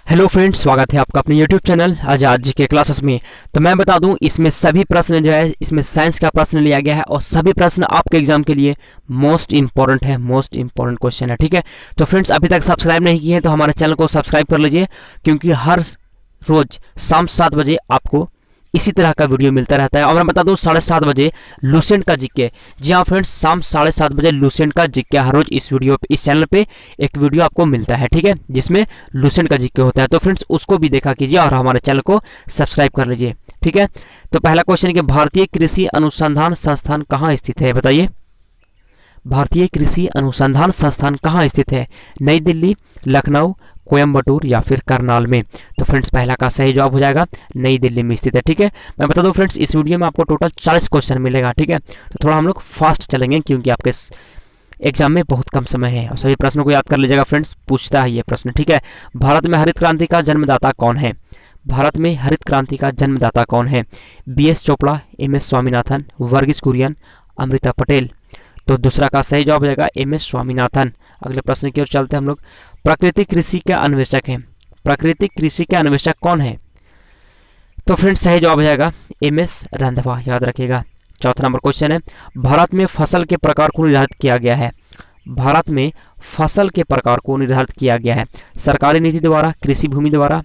Hello friends, स्वागत है आपका अपने यूट्यूब चैनल आज के क्लासेस में। तो मैं बता दूं, इसमें सभी प्रश्न जो है इसमें साइंस का प्रश्न लिया गया है और सभी प्रश्न आपके एग्जाम के लिए मोस्ट इंपॉर्टेंट है, मोस्ट इंपॉर्टेंट क्वेश्चन है। ठीक है, तो फ्रेंड्स अभी तक सब्सक्राइब नहीं किए हैं तो हमारे चैनल को सब्सक्राइब कर लीजिए, क्योंकि हर रोज शाम 7 बजे आपको इसी तरह का वीडियो मिलता रहता है। और मैं बता दूं 7:30 बजे लूसेंट का जीके, जी हाँ फ्रेंड्स, शाम 7:30 बजे लूसेंट का जीके हर रोज इस चैनल पे एक वीडियो आपको मिलता है। ठीक है, जिसमें लूसेंट का जीके होता है, तो फ्रेंड्स उसको भी देखा कीजिए और हमारे चैनल को सब्सक्राइब कर लीजिए। ठीक है, तो पहला क्वेश्चन है कि भारतीय कृषि अनुसंधान संस्थान कहाँ स्थित है, बताइए। भारतीय कृषि अनुसंधान संस्थान कहाँ स्थित है? नई दिल्ली, लखनऊ, कोयम्बटूर या फिर करनाल में? तो फ्रेंड्स पहला का सही जवाब हो जाएगा नई दिल्ली में स्थित है। ठीक है, मैं बता दूं फ्रेंड्स इस वीडियो में आपको टोटल 40 क्वेश्चन मिलेगा। ठीक है, तो थोड़ा हम लोग फास्ट चलेंगे क्योंकि आपके एग्जाम में बहुत कम समय है और सभी प्रश्नों को याद कर लीजिएगा। फ्रेंड्स पूछता है ये प्रश्न। ठीक है, भारत में हरित क्रांति का जन्मदाता कौन है? भारत में हरित क्रांति का जन्मदाता कौन है? BS Chopra, MS Swaminathan, Verghese Kurien, Amrita Patel? तो दूसरा का सही जवाब हो जाएगा MS स्वामीनाथन। अगले प्रश्न की ओर चलते हैं हम लोग। प्राकृतिक कृषि के अन्वेषक हैं, प्राकृतिक कृषि के अन्वेषक कौन है? तो फ्रेंड्स सही जवाब हो जाएगा MS रंधावा, याद रखिएगा। चौथा नंबर क्वेश्चन है, भारत में फसल के प्रकार को निर्धारित किया गया है? भारत में फसल के प्रकार को निर्धारित किया गया है सरकारी नीति द्वारा, कृषि भूमि द्वारा,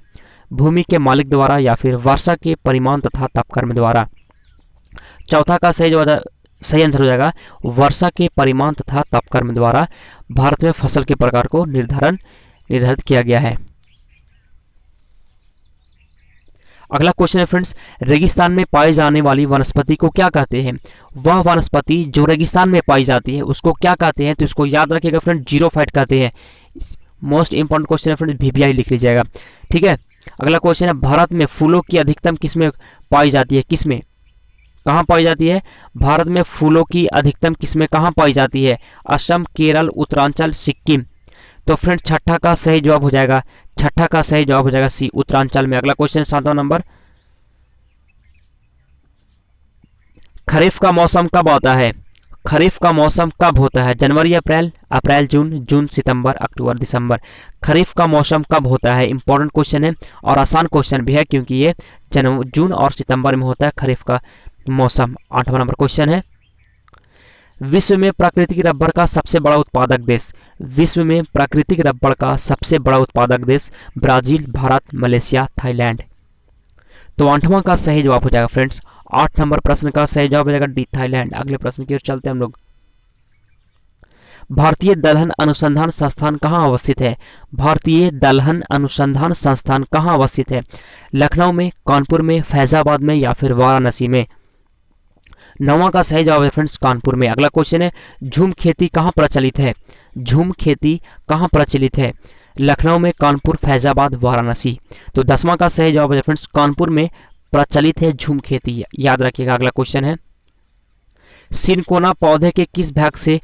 भूमि के मालिक द्वारा या फिर वर्षा के परिमाण तथा तापक्रम द्वारा? चौथा का सही आंसर हो जाएगा वर्षा के परिमाण तथा तापक्रम द्वारा भारत में फसल के प्रकार को निर्धारित किया गया है। अगला क्वेश्चन है फ्रेंड्स, रेगिस्तान में पाई जाने वाली वनस्पति को क्या कहते हैं? वह वनस्पति जो रेगिस्तान में पाई जाती है उसको क्या कहते हैं? तो इसको याद रखिएगा फ्रेंड, जीरोफाइट कहते हैं। मोस्ट इंपॉर्टेंट क्वेश्चन है फ्रेंड्स, VBI लिख लीजिएगा। ठीक है, अगला क्वेश्चन है, भारत में फूलों की अधिकतम किस्में पाई जाती है? किसमें, कहाँ पाई जाती है? भारत में फूलों की अधिकतम किस्में कहाँ पाई जाती है? असम, केरल, उत्तरांचल, सिक्किम? तो फ्रेंड्स छठा का सही जवाब हो जाएगा C, उत्तरांचल में। अगला क्वेश्चन 7वां नंबर, खरीफ का मौसम कब आता है? खरीफ का मौसम कब होता है? जनवरी, अप्रैल, अप्रैल जून, जून सितंबर, अक्टूबर दिसंबर? खरीफ का मौसम कब होता है? इंपॉर्टेंट क्वेश्चन है और आसान क्वेश्चन भी है, क्योंकि ये जून और सितंबर में होता है खरीफ का मौसम। 8वां नंबर क्वेश्चन है, विश्व में प्राकृतिक रबर का सबसे बड़ा उत्पादक देश? विश्व में प्राकृतिक रबर का सबसे बड़ा उत्पादक देश? Brazil, Bharat, Malaysia, Thailand? तो 8वां का सही जवाब हो जाएगा फ्रेंड्स, 8 नंबर प्रश्न का सही जवाब हो जाएगा D, थाईलैंड। अगले प्रश्न की ओर चलते हैं हम लोग। भारतीय दलहन अनुसंधान संस्थान कहाँ अवस्थित है? भारतीय दलहन अनुसंधान संस्थान कहाँ अवस्थित है? लखनऊ में, कानपुर में, फैजाबाद में या फिर वाराणसी में? 9वां का सही जवाब है फ्रेंड्स कानपुर में। अगला क्वेश्चन है, झूम खेती कहाँ प्रचलित है? झूम खेती कहाँ प्रचलित है? लखनऊ में, कानपुर, फैजाबाद, वाराणसी? तो 10वां का सही जवाब है फ्रेंड्स कानपुर में प्रचलित है झूम खेती, याद रखिएगा। अगला क्वेश्चन है, सिनकोना पौधे के किस भाग से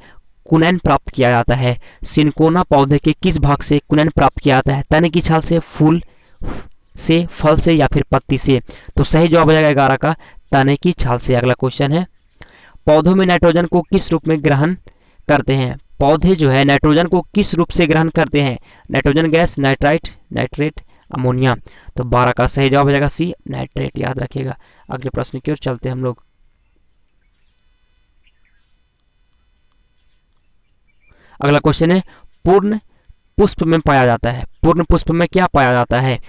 कुनैन प्राप्त किया जाता है? सिनकोना पौधे के किस भाग से कुनैन प्राप्त किया जाता है? तने की छाल से, फूल से, फल से या फिर पत्ती से? तो सही जवाब हो जाएगा 11 का तने की छाल से। अगला क्वेश्चन है, पौधों में नाइट्रोजन को किस रूप में ग्रहण करते हैं? पौधे जो है नाइट्रोजन को किस रूप से ग्रहण करते हैं? Nitrogen gas, nitrite, nitrate, ammonia? तो 12 का सही जवाब हो जाएगा C, नाइट्रेट, याद रखिएगा। अगले प्रश्न की ओर चलते हैं हम लोग। अगला क्वेश्चन है, पूर्ण पुष्प में पाया जाता है? पूर्ण पुष्प में क्या पाया जाता है?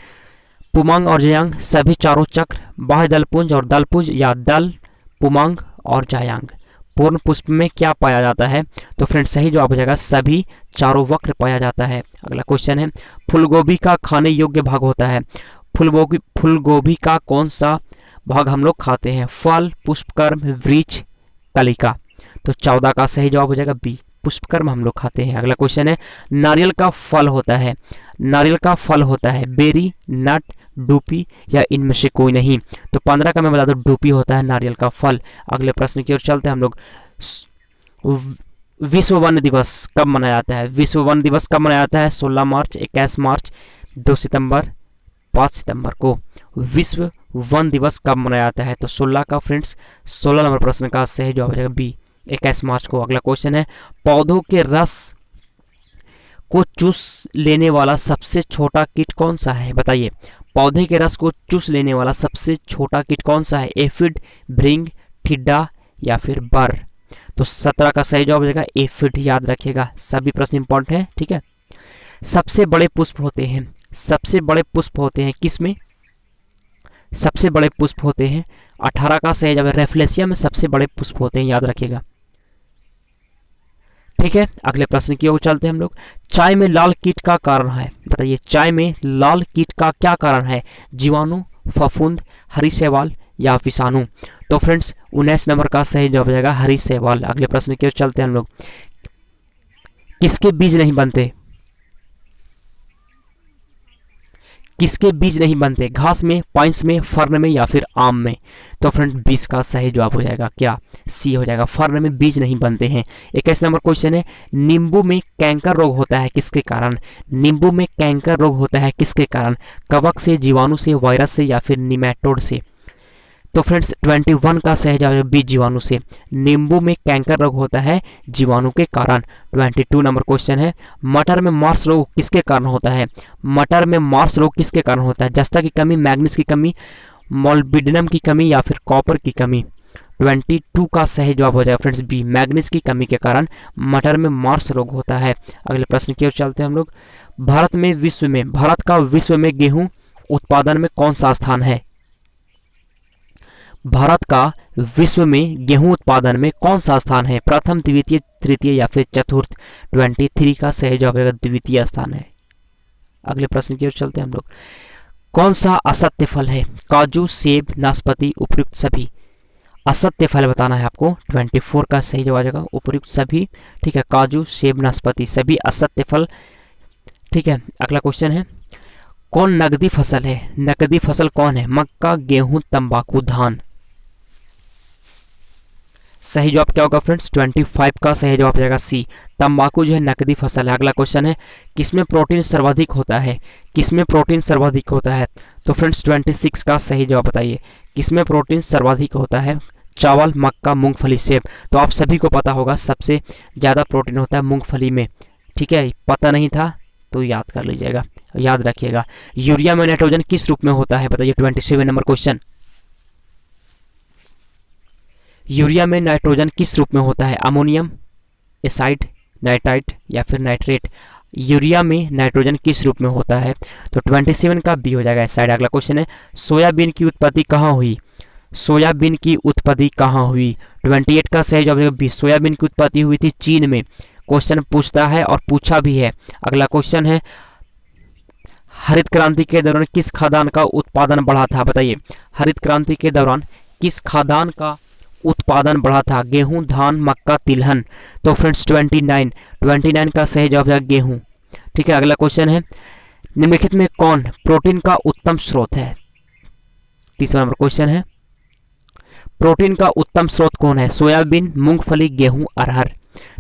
पुमांग और जयांग, सभी चारों चक्र, बाह्य दलपुंज और दलपुंज या दल, पुमांग और जयांग? पूर्ण पुष्प में क्या पाया जाता है? तो फ्रेंड्स सही जवाब हो जाएगा सभी चारों वक्र पाया जाता है। अगला क्वेश्चन है, फूलगोभी का खाने योग्य भाग होता है? फूलगोभी का कौन सा भाग हम लोग खाते हैं? फल, पुष्पकर्म, वृक्ष, कलिका? तो 14 का सही जवाब हो जाएगा B, पुष्पकर्म हम लोग खाते हैं। अगला क्वेश्चन है, नारियल का फल होता है? नारियल का फल होता है बेरी, नट, डूपी या इनमें से कोई नहीं? तो 15 का मैं बता दूं डूपी होता है नारियल का फल। अगले प्रश्न की ओर चलते हैं हम लोग। विश्व वन दिवस कब मनाया जाता है? विश्व वन दिवस कब मनाया जाता है? 16 मार्च, 21 मार्च, 2 सितंबर, 5 सितंबर को? विश्व वन दिवस कब मनाया जाता है? तो 16 का फ्रेंड्स 16 नंबर प्रश्न का सही जवाब हो जाएगा B, 21 मार्च को। अगला क्वेश्चन है, पौधों के रस को चूस लेने वाला सबसे छोटा कीट कौन सा है, बताइए। पौधे के रस को चूस लेने वाला सबसे छोटा कीट कौन सा है, एफिड, भृंग, टिड्डा या फिर बर। तो 17 का सही जवाब हो जाएगा एफिड, याद रखिएगा, सभी प्रश्न इंपॉर्टेंट है, ठीक है। सबसे बड़े पुष्प होते हैं, सबसे बड़े पुष्प होते हैं किसमें, सबसे बड़े पुष्प होते हैं 18 का सही जवाब है रेफ्लेसिया में सबसे बड़े पुष्प होते हैं, याद रखिएगा, ठीक है। अगले प्रश्न की ओर चलते हैं हम लोग। चाय में लाल कीट का कारण है, बताइए चाय में लाल कीट का क्या कारण है, जीवाणु, फफूंद, हरी शैवाल या विषाणु। तो फ्रेंड्स 19 नंबर का सही जवाब हो जाएगा हरी शैवाल। अगले प्रश्न की ओर चलते हैं हम लोग। किसके बीज नहीं बनते, किसके बीज नहीं बनते, घास में, पाइन्स में, फर्न में या फिर आम में। तो फ्रेंड 20 का सही जवाब हो जाएगा क्या, सी हो जाएगा, फर्न में बीज नहीं बनते हैं। 21 नंबर क्वेश्चन है, नींबू में कैंकर रोग होता है किसके कारण, नींबू में कैंकर रोग होता है किसके कारण, कवक से, जीवाणु से, वायरस से या फिर निमेटोड से। तो फ्रेंड्स 21 का सही जवाब है बी, जीवाणु से। नींबू में कैंकर रोग होता है जीवाणु के कारण। 22 नंबर क्वेश्चन है, मटर में मार्स रोग किसके कारण होता है, मटर में मार्स रोग किसके कारण होता है, जस्ता की कमी, मैग्नीज की कमी, मोलिब्डेनम की कमी या फिर कॉपर की कमी। 22 का सही जवाब हो जाएगा फ्रेंड्स बी, मैग्नीज की कमी के कारण मटर में मार्स रोग होता है। अगले प्रश्न की ओर चलते हैं हम लोग। भारत का विश्व में गेहूं उत्पादन में कौन सा स्थान है, भारत का विश्व में गेहूं उत्पादन में कौन सा स्थान है, प्रथम, द्वितीय, तृतीय या फिर चतुर्थ। 23 का सही जवाब है द्वितीय स्थान है। अगले प्रश्न की ओर चलते हैं हम लोग। कौन सा असत्य फल है, काजू, सेब, नाशपाती, उपयुक्त सभी। असत्य फल बताना है आपको। 24 का सही जवाब आ जाएगा उपयुक्त सभी, ठीक है, काजू, सेब, नाशपाती सभी असत्य फल, ठीक है। अगला क्वेश्चन है, कौन नकदी फसल है, नकदी फसल कौन है, मक्का, गेहूं, तंबाकू, धान। सही जवाब क्या होगा फ्रेंड्स, 25 का सही जवाब हो जाएगा सी, तंबाकू जो है नकदी फसल है। अगला क्वेश्चन है, किसमें प्रोटीन सर्वाधिक होता है, किसमें प्रोटीन सर्वाधिक होता है। तो फ्रेंड्स 26 का सही जवाब बताइए, किसमें प्रोटीन सर्वाधिक होता है, चावल, मक्का, मूंगफली, सेब। तो आप सभी को पता होगा सबसे ज़्यादा प्रोटीन होता है मूंगफली में, ठीक है, पता नहीं था तो याद कर लीजिएगा, याद रखिएगा। यूरिया में नाइट्रोजन किस रूप में होता है, बताइए। 27 नंबर क्वेश्चन, यूरिया में नाइट्रोजन किस रूप में होता है, अमोनियम, एसाइड, नाइट्राइट या फिर नाइट्रेट। यूरिया में नाइट्रोजन किस रूप में होता है, तो 27 का बी हो जाएगा एसाइड। अगला क्वेश्चन है, सोयाबीन की उत्पत्ति कहाँ हुई, सोयाबीन की उत्पत्ति कहाँ हुई। 28 का सही जवाब बी, सोयाबीन की उत्पत्ति हुई थी चीन में। क्वेश्चन पूछता है और पूछा भी है। अगला क्वेश्चन है, हरित क्रांति के दौरान किस खाद्यान्न का उत्पादन बढ़ा था, बताइए। हरित क्रांति के दौरान किस खाद्यान्न का उत्पादन बढ़ा था, गेहूं, धान, मक्का, तिलहन। तो फ्रेंड्स 29 का सही जवाब है गेहूं, ठीक है। अगला क्वेश्चन है, निम्नलिखित में कौन प्रोटीन का उत्तम स्रोत है। 30वां नंबर क्वेश्चन है, प्रोटीन का उत्तम स्रोत कौन है, सोयाबीन, मूंगफली, गेहूं, अरहर।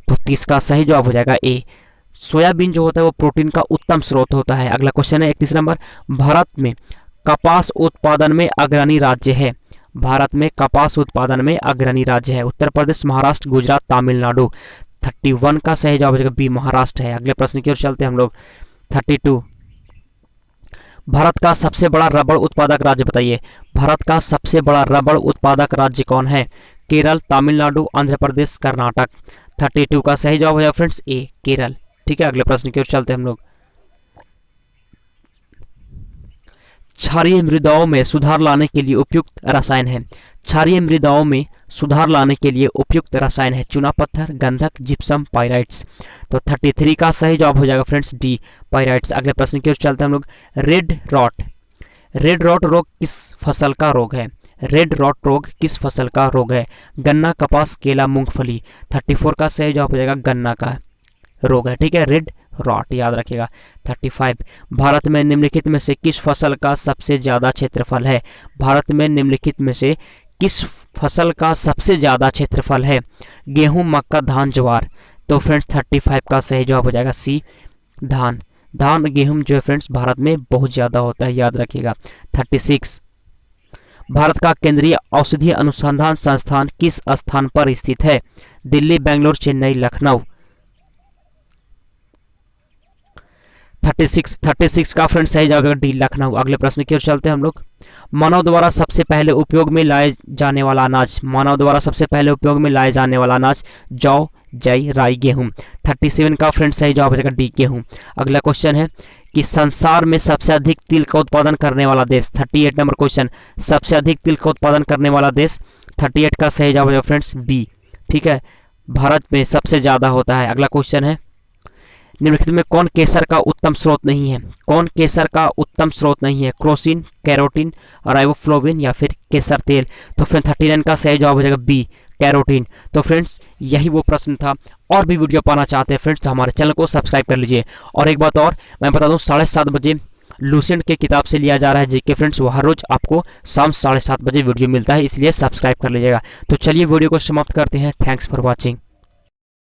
तो 30 का सही जवाब हो जाएगा ए, सोयाबीन जो होता है वो प्रोटीन का उत्तम स्रोत होता है। अगला क्वेश्चन है 31 नंबर, भारत में कपास उत्पादन में अग्रणी राज्य है, भारत में कपास उत्पादन में अग्रणी राज्य है, उत्तर प्रदेश, महाराष्ट्र, गुजरात, तमिलनाडु। 31 का सही जवाब हो जाएगा बी, महाराष्ट्र है। अगले प्रश्न की ओर चलते हैं हम लोग। 32, भारत का सबसे बड़ा रबड़ उत्पादक राज्य बताइए, भारत का सबसे बड़ा रबड़ उत्पादक राज्य कौन है, केरल, तमिलनाडु, आंध्र प्रदेश, कर्नाटक। 32 का सही जवाब हो जाएगा फ्रेंड्स ए, केरल, ठीक है। अगले प्रश्न की ओर चलते हैं हम लोग। क्षारीय मृदाओं में सुधार लाने के लिए उपयुक्त रसायन है, क्षारीय मृदाओं में सुधार लाने के लिए उपयुक्त रसायन है, चूना पत्थर, गंधक, जिप्सम, पाइराइट्स। तो 33 का सही जवाब हो जाएगा फ्रेंड्स डी, पाइराइट्स। अगले प्रश्न की ओर चलते हैं हम लोग। रेड रॉट रोग किस फसल का रोग है, रेड रॉट रोग किस फसल का रोग है, गन्ना, कपास, केला, मूंगफली। 34 का सही जवाब हो जाएगा गन्ना का रोग है, ठीक है, रेड रॉट, याद रखिएगा। 35, भारत में निम्नलिखित में से किस फसल का सबसे ज्यादा क्षेत्रफल है, भारत में निम्नलिखित में से किस फसल का सबसे ज्यादा क्षेत्रफल है, गेहूं, मक्का, धान, ज्वार। तो फ्रेंड्स 35 का सही जवाब हो जाएगा सी, धान। धान, गेहूं जो है फ्रेंड्स भारत में बहुत ज्यादा होता है, याद रखिएगा। 36, भारत का केंद्रीय औषधीय अनुसंधान संस्थान किस स्थान पर स्थित है, दिल्ली, बेंगलोर, चेन्नई, लखनऊ। 36 का फ्रेंड्स सही जवाब डी लखनऊ। अगले प्रश्न की ओर चलते हैं हम लोग। मानव द्वारा सबसे पहले उपयोग में लाए जाने वाला अनाज, मानव द्वारा सबसे पहले उपयोग में लाए जाने वाला अनाज जौ, जई, राई, गेहूं। 37 का फ्रेंड्स सही जवाब है डी गेहूं। अगला क्वेश्चन है कि संसार में सबसे अधिक तिल का उत्पादन करने वाला देश, 38 नंबर क्वेश्चन, सबसे अधिक तिल का उत्पादन करने वाला देश, 38 का सही जवाब है फ्रेंड्स बी। ठीक है, भारत में सबसे ज्यादा होता है। अगला क्वेश्चन है निम्नलिखित में कौन केसर का उत्तम स्रोत नहीं है, कौन केसर का उत्तम स्रोत नहीं है, क्रोसिन, कैरोटीन, राइबोफ्लोविन या फिर केसर तेल। तो फ्रेंड 39 का सही जवाब हो जाएगा बी, कैरोटीन। तो फ्रेंड्स यही वो प्रश्न था। और भी वीडियो पाना चाहते हैं फ्रेंड्स तो हमारे चैनल को सब्सक्राइब कर लीजिए। और एक बात और मैं बता दूं, 7:30 बजे लूसेंट के किताब से लिया जा रहा है जीके फ्रेंड्स, वो हर रोज आपको शाम 7:30 बजे वीडियो मिलता है, इसलिए सब्सक्राइब कर लीजिएगा। तो चलिए वीडियो को समाप्त करते हैं। Thanks for watching.